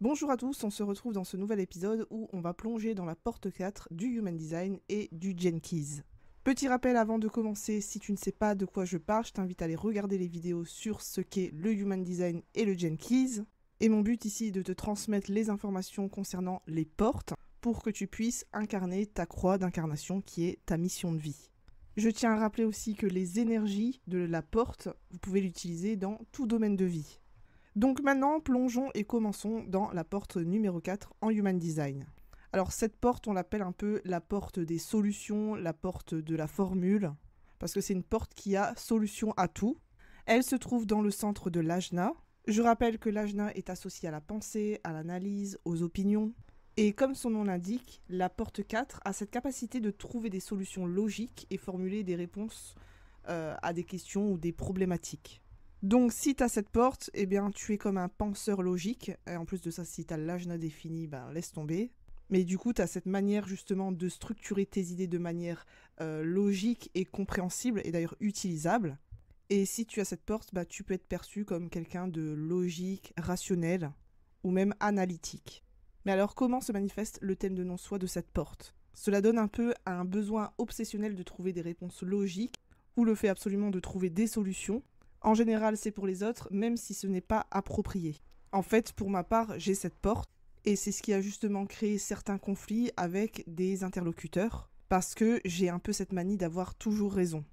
Bonjour à tous, on se retrouve dans ce nouvel épisode où on va plonger dans la porte 4 du Human Design et du Gene Keys. Petit rappel avant de commencer, si tu ne sais pas de quoi je parle, je t'invite à aller regarder les vidéos sur ce qu'est le Human Design et le Gene Keys. Et mon but ici est de te transmettre les informations concernant les portes pour que tu puisses incarner ta croix d'incarnation qui est ta mission de vie. Je tiens à rappeler aussi que les énergies de la porte, vous pouvez l'utiliser dans tout domaine de vie. Donc maintenant, plongeons et commençons dans la porte numéro 4 en Human Design. Alors cette porte, on l'appelle un peu la porte des solutions, la porte de la formule, parce que c'est une porte qui a solution à tout. Elle se trouve dans le centre de l'ajna. Je rappelle que l'ajna est associé à la pensée, à l'analyse, aux opinions. Et comme son nom l'indique, la porte 4 a cette capacité de trouver des solutions logiques et formuler des réponses à des questions ou des problématiques. Donc si tu as cette porte, eh bien tu es comme un penseur logique, et en plus de ça, si tu as l'ajna défini, laisse tomber. Mais du coup, tu as cette manière justement de structurer tes idées de manière logique et compréhensible, et d'ailleurs utilisable. Et si tu as cette porte, tu peux être perçu comme quelqu'un de logique, rationnel, ou même analytique. Mais alors comment se manifeste le thème de non-soi de cette porte ? Cela donne un peu à un besoin obsessionnel de trouver des réponses logiques, ou le fait absolument de trouver des solutions. En général, c'est pour les autres, même si ce n'est pas approprié. En fait, pour ma part, j'ai cette porte, et c'est ce qui a justement créé certains conflits avec des interlocuteurs, parce que j'ai un peu cette manie d'avoir toujours raison.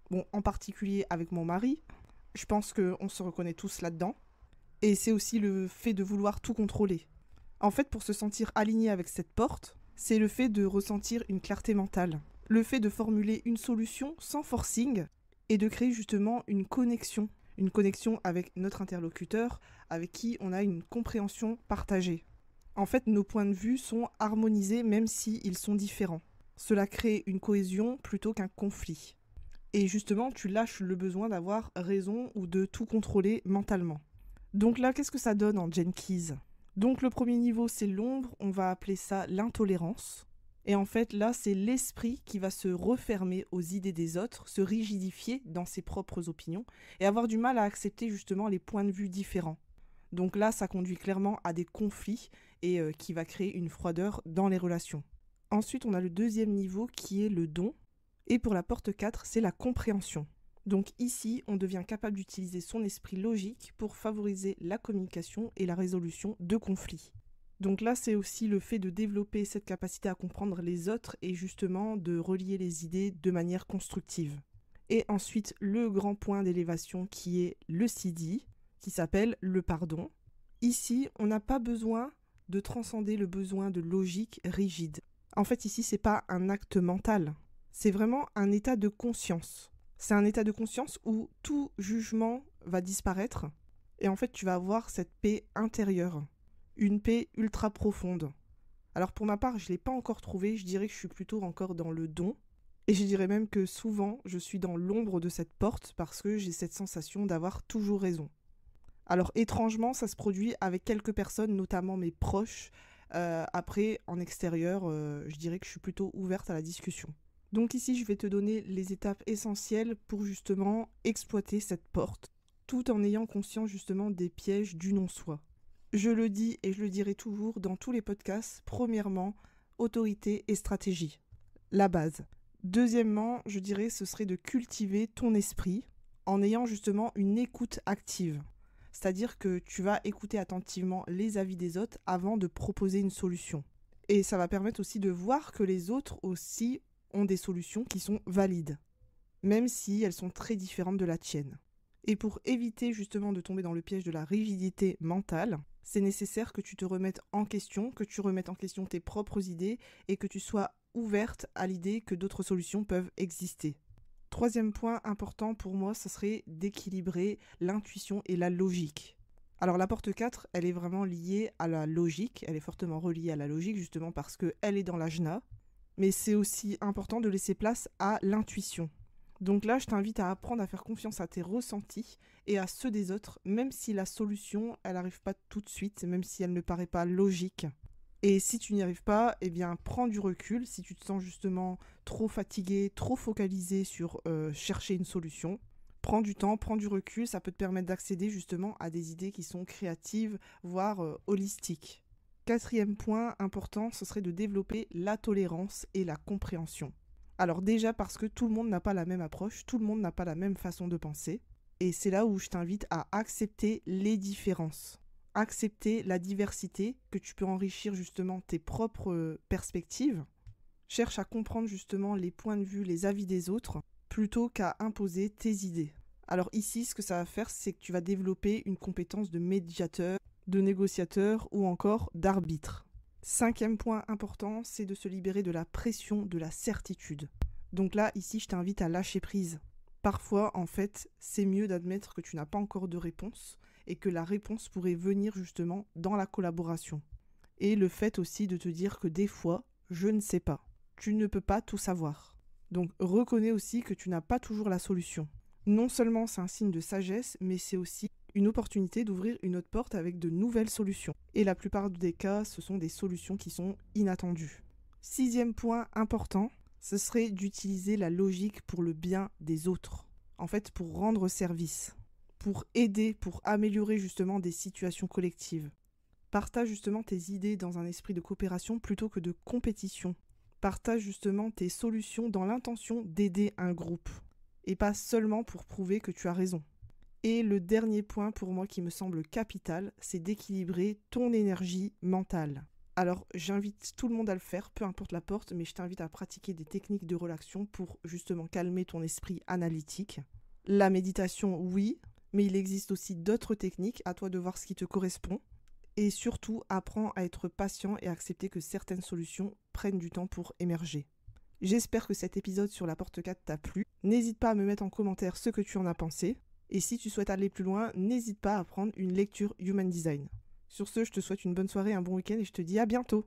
Bon, en particulier avec mon mari, je pense qu'on se reconnaît tous là-dedans, et c'est aussi le fait de vouloir tout contrôler. En fait, pour se sentir aligné avec cette porte, c'est le fait de ressentir une clarté mentale, le fait de formuler une solution sans forcing, et de créer justement une connexion avec notre interlocuteur, avec qui on a une compréhension partagée. En fait, nos points de vue sont harmonisés même s'ils sont différents. Cela crée une cohésion plutôt qu'un conflit. Et justement, tu lâches le besoin d'avoir raison ou de tout contrôler mentalement. Donc là, qu'est-ce que ça donne en Gene Keys ? Donc le premier niveau, c'est l'ombre, on va appeler ça l'intolérance. Et en fait, là, c'est l'esprit qui va se refermer aux idées des autres, se rigidifier dans ses propres opinions et avoir du mal à accepter justement les points de vue différents. Donc là, ça conduit clairement à des conflits et qui va créer une froideur dans les relations. Ensuite, on a le deuxième niveau qui est le don. Et pour la porte 4, c'est la compréhension. Donc ici, on devient capable d'utiliser son esprit logique pour favoriser la communication et la résolution de conflits. Donc là, c'est aussi le fait de développer cette capacité à comprendre les autres et justement de relier les idées de manière constructive. Et ensuite, le grand point d'élévation qui est le CD, qui s'appelle le pardon. Ici, on n'a pas besoin de transcender le besoin de logique rigide. En fait, ici, c'est pas un acte mental. C'est vraiment un état de conscience. C'est un état de conscience où tout jugement va disparaître et en fait, tu vas avoir cette paix intérieure. Une paix ultra profonde. Alors pour ma part, je ne l'ai pas encore trouvé, je dirais que je suis plutôt encore dans le don. Et je dirais même que souvent, je suis dans l'ombre de cette porte parce que j'ai cette sensation d'avoir toujours raison. Alors étrangement, ça se produit avec quelques personnes, notamment mes proches. Après, en extérieur, je dirais que je suis plutôt ouverte à la discussion. Donc ici, je vais te donner les étapes essentielles pour justement exploiter cette porte, tout en ayant conscience justement des pièges du non-soi. Je le dis et je le dirai toujours dans tous les podcasts. Premièrement, autorité et stratégie. La base. Deuxièmement, je dirais ce serait de cultiver ton esprit en ayant justement une écoute active. C'est-à-dire que tu vas écouter attentivement les avis des autres avant de proposer une solution. Et ça va permettre aussi de voir que les autres aussi ont des solutions qui sont valides, même si elles sont très différentes de la tienne. Et pour éviter justement de tomber dans le piège de la rigidité mentale, c'est nécessaire que tu te remettes en question, que tu remettes en question tes propres idées et que tu sois ouverte à l'idée que d'autres solutions peuvent exister. Troisième point important pour moi, ce serait d'équilibrer l'intuition et la logique. Alors la porte 4, elle est vraiment liée à la logique, elle est fortement reliée à la logique justement parce qu'elle est dans l'ajna, mais c'est aussi important de laisser place à l'intuition. Donc là, je t'invite à apprendre à faire confiance à tes ressentis et à ceux des autres, même si la solution, elle n'arrive pas tout de suite, même si elle ne paraît pas logique. Et si tu n'y arrives pas, eh bien, prends du recul. Si tu te sens justement trop fatigué, trop focalisé sur chercher une solution, Prends du temps, prends du recul, ça peut te permettre d'accéder justement à des idées qui sont créatives, voire holistiques. 4e point important, ce serait de développer la tolérance et la compréhension. Alors déjà parce que tout le monde n'a pas la même approche, tout le monde n'a pas la même façon de penser. Et c'est là où je t'invite à accepter les différences. Accepter la diversité, que tu peux enrichir justement tes propres perspectives. Cherche à comprendre justement les points de vue, les avis des autres, plutôt qu'à imposer tes idées. Alors ici, ce que ça va faire, c'est que tu vas développer une compétence de médiateur, de négociateur ou encore d'arbitre. 5e point important, c'est de se libérer de la pression, de la certitude. Donc là, ici, je t'invite à lâcher prise. Parfois, en fait, c'est mieux d'admettre que tu n'as pas encore de réponse et que la réponse pourrait venir justement dans la collaboration. Et le fait aussi de te dire que des fois, je ne sais pas. Tu ne peux pas tout savoir. Donc reconnais aussi que tu n'as pas toujours la solution. Non seulement c'est un signe de sagesse, mais c'est aussi une opportunité d'ouvrir une autre porte avec de nouvelles solutions. Et la plupart des cas, ce sont des solutions qui sont inattendues. 6e point important, ce serait d'utiliser la logique pour le bien des autres. En fait, pour rendre service, pour aider, pour améliorer justement des situations collectives. Partage justement tes idées dans un esprit de coopération plutôt que de compétition. Partage justement tes solutions dans l'intention d'aider un groupe. Et pas seulement pour prouver que tu as raison. Et le dernier point pour moi qui me semble capital, c'est d'équilibrer ton énergie mentale. Alors j'invite tout le monde à le faire, peu importe la porte, mais je t'invite à pratiquer des techniques de relaxation pour justement calmer ton esprit analytique. La méditation, oui, mais il existe aussi d'autres techniques, à toi de voir ce qui te correspond. Et surtout, apprends à être patient et à accepter que certaines solutions prennent du temps pour émerger. J'espère que cet épisode sur la porte 4 t'a plu. N'hésite pas à me mettre en commentaire ce que tu en as pensé. Et si tu souhaites aller plus loin, n'hésite pas à prendre une lecture Human Design. Sur ce, je te souhaite une bonne soirée, un bon week-end et je te dis à bientôt.